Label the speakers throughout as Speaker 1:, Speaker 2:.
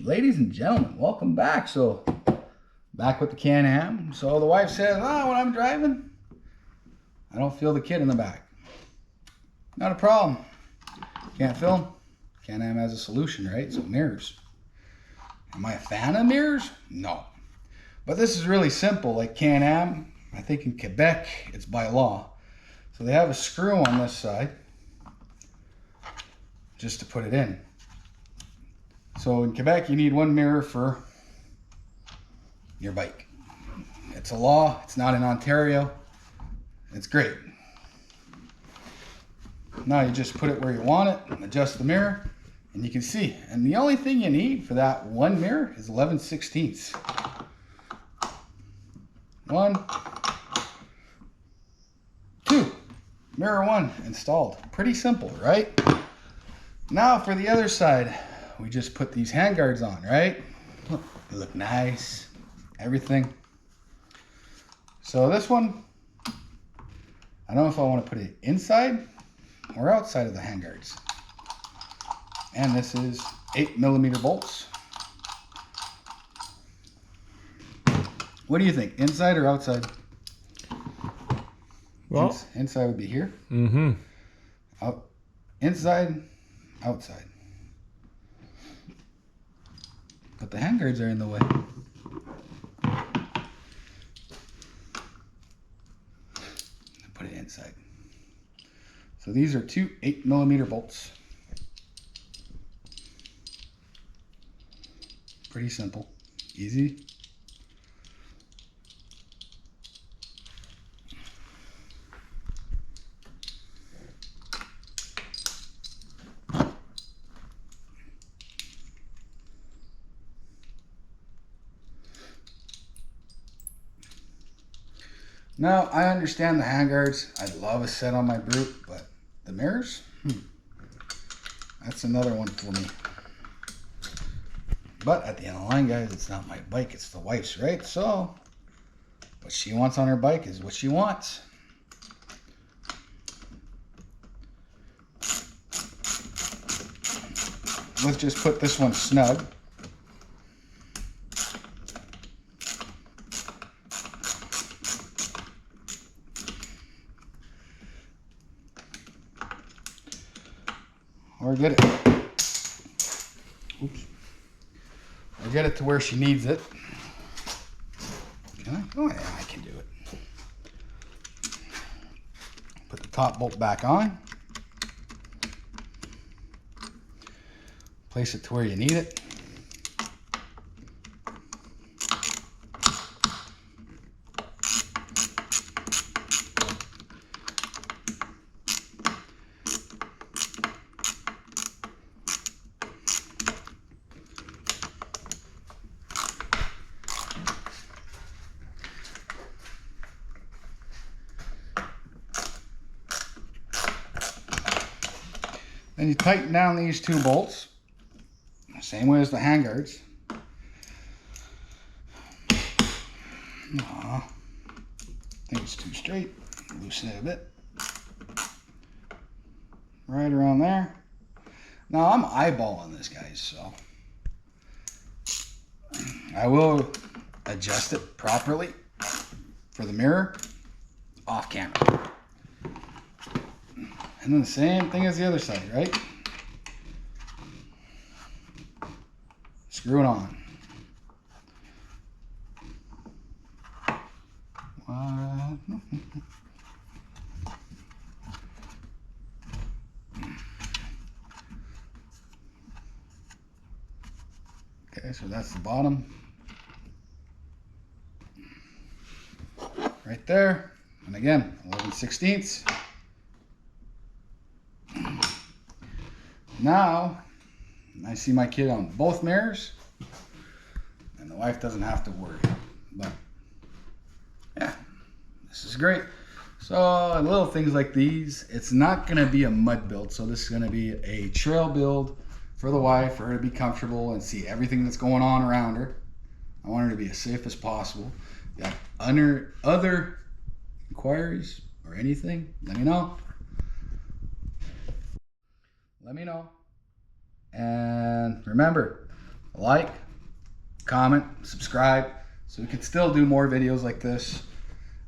Speaker 1: Ladies and gentlemen, welcome back. So, back with the Can Am. So the wife says, when I'm driving, I don't feel the kid in the back. Not a problem. Can't film? Can Am has a solution, right? So mirrors. Am I a fan of mirrors? No. But this is really simple. Like Can Am, I think in Quebec, it's by law. So they have a screw on this side just to put it in. So in Quebec, you need one mirror for your bike. It's a law. It's not in Ontario. It's great. Now you just put it where you want it, adjust the mirror, and you can see. And the only thing you need for that one mirror is 11/16. 1, 2. Mirror 1 installed. Pretty simple, right? Now for the other side, we just put these handguards on, right? They look nice, everything. So this one, I don't know if I want to put it inside or outside of the handguards. And this is 8mm bolts. What do you think, inside or outside?
Speaker 2: Well,
Speaker 1: inside would be here. Inside, outside. But the handguards are in the way. Put it inside. So these are two 8mm bolts. Pretty simple, easy. Now, I understand the handguards. I'd love a set on my Brute, but the mirrors? That's another one for me. But at the end of the line, guys, it's not my bike, it's the wife's, right? So, what she wants on her bike is what she wants. Let's just put this one snug. Or get it. Oops. Or get it to where she needs it. Can I? Oh yeah, I can do it. Put the top bolt back on. Place it to where you need it. Then you tighten down these two bolts, same way as the handguards. I think it's too straight. Loosen it a bit. Right around there. Now I'm eyeballing this, guys, so I will adjust it properly for the mirror off camera. And then the same thing as the other side, right? Screw it on. Okay, so that's the bottom. Right there. And again, 11/16. Now, I see my kid on both mirrors, and the wife doesn't have to worry. But, yeah, this is great. So, little things like these, it's not going to be a mud build. So, this is going to be a trail build for the wife, for her to be comfortable and see everything that's going on around her. I want her to be as safe as possible. If you have other inquiries or anything, let me know. Let me know. And remember, a like, comment, subscribe, so we can still do more videos like this.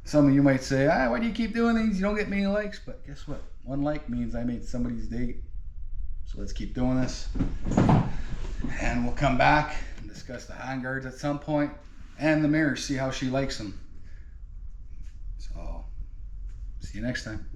Speaker 1: Some of you might say, why do you keep doing these? You don't get many likes. But guess what? One like means I made somebody's day. So let's keep doing this. And we'll come back and discuss the handguards at some point and the mirrors, see how she likes them. So, see you next time.